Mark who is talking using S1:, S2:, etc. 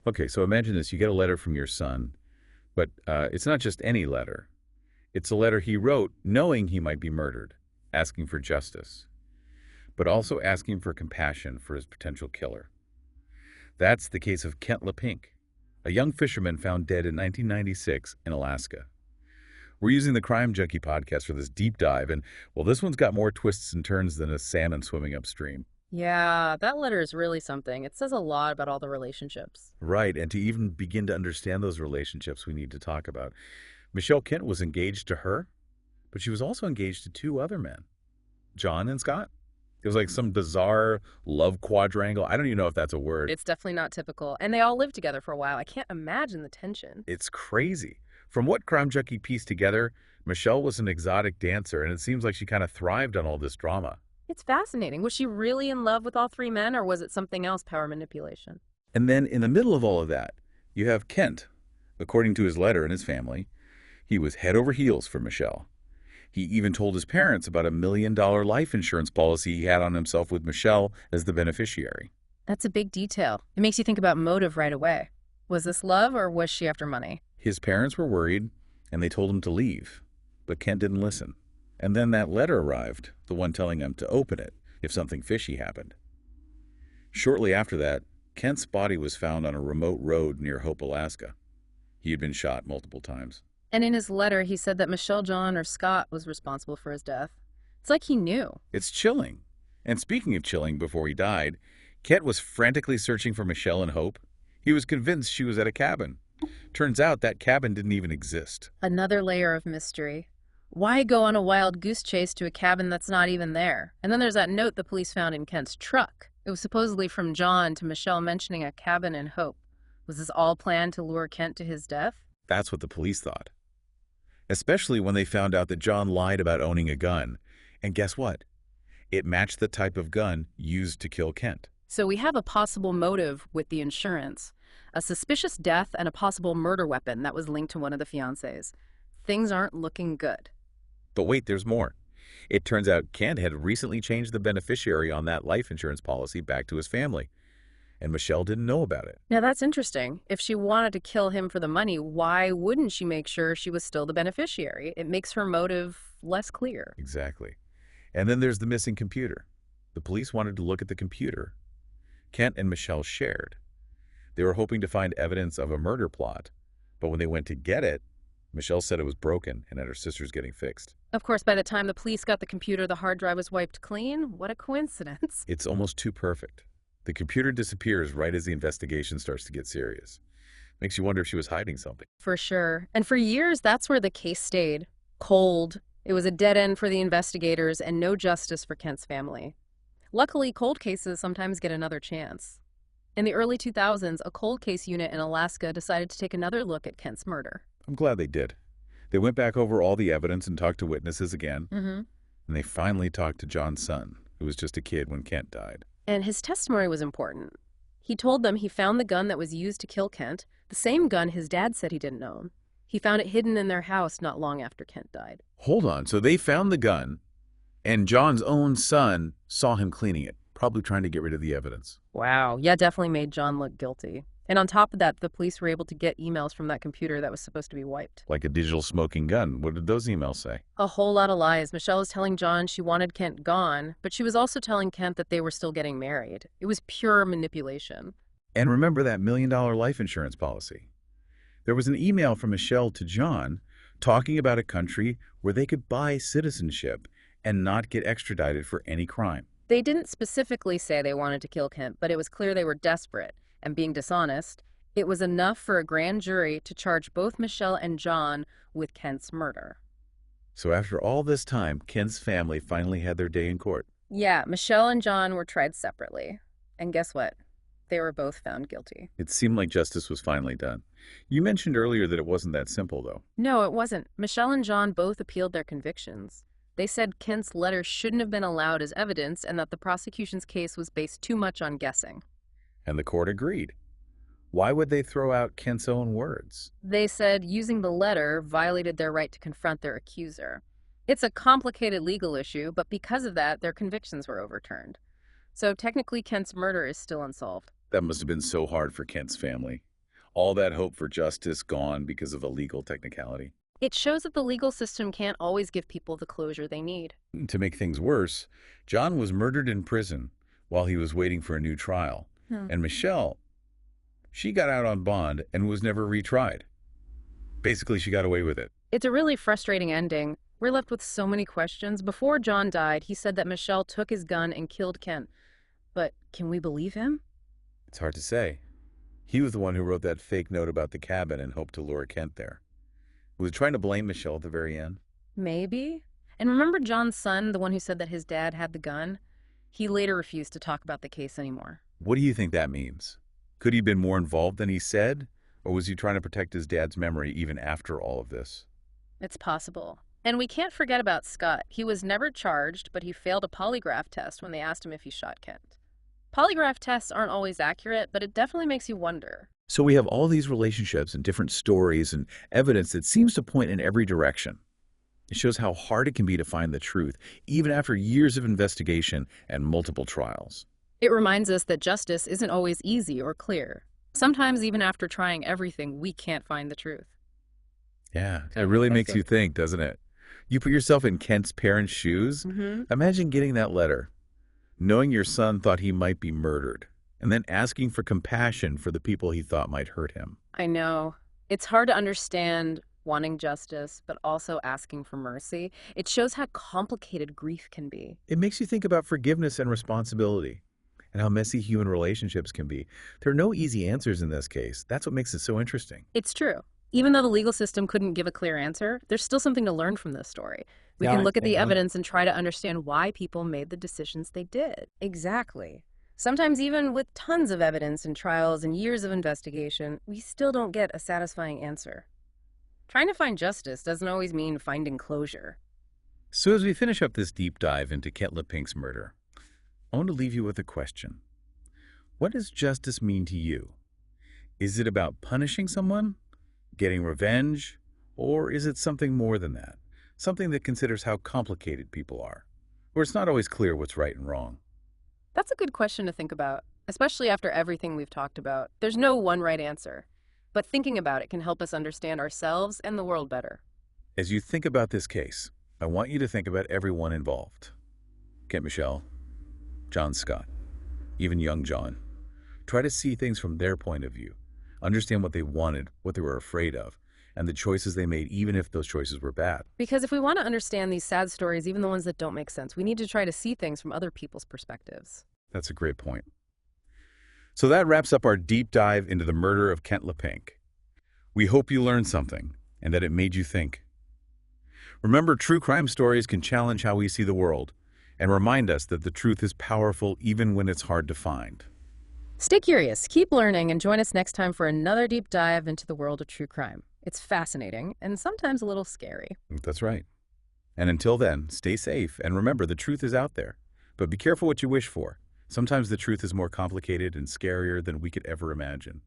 S1: Okay, so imagine this. You get a letter from your son, but it's not just any letter. It's a letter he wrote knowing he might be murdered, asking for justice, but also asking for compassion for his potential killer. That's the case of Kent LePink, a young fisherman found dead in 1996 in Alaska. We're using the Crime Junkie podcast for this deep dive, and well, this one's got more twists and turns than a salmon swimming upstream.
S2: Yeah, that letter is really something. It says a lot about all the relationships.
S1: Right, and to even begin to understand those relationships, we need to talk about. Michelle Kent was engaged to her, but she was also engaged to two other men, John and Scott. It was like some bizarre love quadrangle. I don't even know if that's a word.
S2: It's definitely not typical. And they all lived together for a while. I can't imagine the tension.
S1: It's crazy. From what Crime Junkie pieced together, Michelle was an exotic dancer, and it seems like she kind of thrived on all this drama.
S2: It's fascinating. Was she really in love with all three men, or was it something else, power manipulation?
S1: And then in the middle of all of that, you have Kent. According to his letter and his family, he was head over heels for Michelle. He even told his parents about $1 million life insurance policy he had on himself with Michelle as the beneficiary.
S2: That's a big detail. It makes you think about motive right away. Was this love, or was she after money?
S1: His parents were worried, and they told him to leave, but Kent didn't listen. And then that letter arrived, the one telling him to open it if something fishy happened. Shortly after that, Kent's body was found on a remote road near Hope, Alaska. He had been shot multiple times.
S2: And in his letter, he said that Michelle, John, or Scott was responsible for his death. It's like he knew.
S1: It's chilling. And speaking of chilling, before he died, Kent was frantically searching for Michelle and Hope. He was convinced she was at a cabin. Turns out that cabin didn't even exist.
S2: Another layer of mystery. Why go on a wild goose chase to a cabin that's not even there? And then there's that note the police found in Kent's truck. It was supposedly from John to Michelle mentioning a cabin in Hope. Was this all planned to lure Kent to his death?
S1: That's what the police thought. Especially when they found out that John lied about owning a gun. And guess what? It matched the type of gun used to kill Kent.
S2: So we have a possible motive with the insurance, a suspicious death, and a possible murder weapon that was linked to one of the fiancés. Things aren't looking good.
S1: But wait, there's more. It turns out Kent had recently changed the beneficiary on that life insurance policy back to his family, and Michelle didn't know about it.
S2: Now that's interesting. If she wanted to kill him for the money, why wouldn't she make sure she was still the beneficiary? It makes her motive less clear.
S1: Exactly. And then there's the missing computer. The police wanted to look at the computer Kent and Michelle shared. They were hoping to find evidence of a murder plot, but when they went to get it, Michelle said it was broken and that her sister's getting fixed.
S2: Of course, by the time the police got the computer, the hard drive was wiped clean. What a coincidence.
S1: It's almost too perfect. The computer disappears right as the investigation starts to get serious. Makes you wonder if she was hiding something.
S2: For sure. And for years, that's where the case stayed. Cold. It was a dead end for the investigators and no justice for Kent's family. Luckily, cold cases sometimes get another chance. In the early 2000s, a cold case unit in Alaska decided to take another look at Kent's murder.
S1: I'm glad they did. They went back over all the evidence and talked to witnesses again. And they finally talked to John's son, who was just a kid when Kent died.
S2: And his testimony was important. He told them he found the gun that was used to kill Kent, the same gun his dad said he didn't own. He found it hidden in their house not long after Kent died.
S1: Hold on, so they found the gun, and John's own son saw him cleaning it, probably trying to get rid of the evidence.
S2: Wow. Yeah, definitely made John look guilty. And on top of that, the police were able to get emails from that computer that was supposed to be wiped.
S1: Like a digital smoking gun. What did those emails say?
S2: A whole lot of lies. Michelle was telling John she wanted Kent gone, but she was also telling Kent that they were still getting married. It was pure manipulation.
S1: And remember that $1 million life insurance policy? There was an email from Michelle to John talking about a country where they could buy citizenship and not get extradited for any crime.
S2: They didn't specifically say they wanted to kill Kent, but it was clear they were desperate. And being dishonest, it was enough for a grand jury to charge both Michelle and John with Kent's murder.
S1: So after all this time, Kent's family finally had their day in court.
S2: Yeah, Michelle and John were tried separately. And guess what? They were both found guilty.
S1: It seemed like justice was finally done. You mentioned earlier that it wasn't that simple, though.
S2: No, it wasn't. Michelle and John both appealed their convictions. They said Kent's letter shouldn't have been allowed as evidence and that the prosecution's case was based too much on guessing.
S1: And the court agreed. Why would they throw out Kent's own words?
S2: They said using the letter violated their right to confront their accuser. It's a complicated legal issue, but because of that, their convictions were overturned. So technically, Kent's murder is still unsolved.
S1: That must have been so hard for Kent's family. All that hope for justice gone because of a legal technicality.
S2: It shows that the legal system can't always give people the closure they need.
S1: To make things worse, John was murdered in prison while he was waiting for a new trial.
S2: Hmm.
S1: And Michelle, she got out on bond and was never retried. Basically, she got away with it.
S2: It's a really frustrating ending. We're left with so many questions. Before John died, he said that Michelle took his gun and killed Kent. But can we believe him?
S1: It's hard to say. He was the one who wrote that fake note about the cabin and hoped to lure Kent there. Was trying to blame Michelle at the very end.
S2: Maybe. And remember John's son, the one who said that his dad had the gun? He later refused to talk about the case anymore.
S1: What do you think that means? Could he have been more involved than he said? Or was he trying to protect his dad's memory even after all of this?
S2: It's possible. And we can't forget about Scott. He was never charged, but he failed a polygraph test when they asked him if he shot Kent. Polygraph tests aren't always accurate, but it definitely makes you wonder.
S1: So we have all these relationships and different stories and evidence that seems to point in every direction. It shows how hard it can be to find the truth, even after years of investigation and multiple trials.
S2: It reminds us that justice isn't always easy or clear. Sometimes, even after trying everything, we can't find the truth.
S1: Yeah, it really makes you think, doesn't it? You put yourself in Kent's parents' shoes. Imagine getting that letter, knowing your son thought he might be murdered, and then asking for compassion for the people he thought might hurt him.
S2: I know. It's hard to understand wanting justice, but also asking for mercy. It shows how complicated grief can be.
S1: It makes you think about forgiveness and responsibility and how messy human relationships can be. There are no easy answers in this case. That's what makes it so interesting.
S2: It's true. Even though the legal system couldn't give a clear answer, there's still something to learn from this story. We can look at the evidence and try to understand why people made the decisions they did. Exactly. Sometimes even with tons of evidence and trials and years of investigation, we still don't get a satisfying answer. Trying to find justice doesn't always mean finding closure.
S1: So as we finish up this deep dive into Kent LePink's murder, I want to leave you with a question. What does justice mean to you? Is it about punishing someone, getting revenge, or is it something more than that? Something that considers how complicated people are, where it's not always clear what's right and wrong?
S2: That's a good question to think about, especially after everything we've talked about. There's no one right answer, but thinking about it can help us understand ourselves and the world better.
S1: As you think about this case, I want you to think about everyone involved. Kent Michelle, John Scott, even young John. Try to see things from their point of view. Understand what they wanted, what they were afraid of, and the choices they made, even if those choices were bad.
S2: Because if we want to understand these sad stories, even the ones that don't make sense, we need to try to see things from other people's perspectives.
S1: That's a great point. So that wraps up our deep dive into the murder of Kent LePink. We hope you learned something and that it made you think. Remember, true crime stories can challenge how we see the world and remind us that the truth is powerful even when it's hard to find.
S2: Stay curious, keep learning, and join us next time for another deep dive into the world of true crime. It's fascinating and sometimes a little scary.
S1: That's right. And until then, stay safe and remember the truth is out there. But be careful what you wish for. Sometimes the truth is more complicated and scarier than we could ever imagine.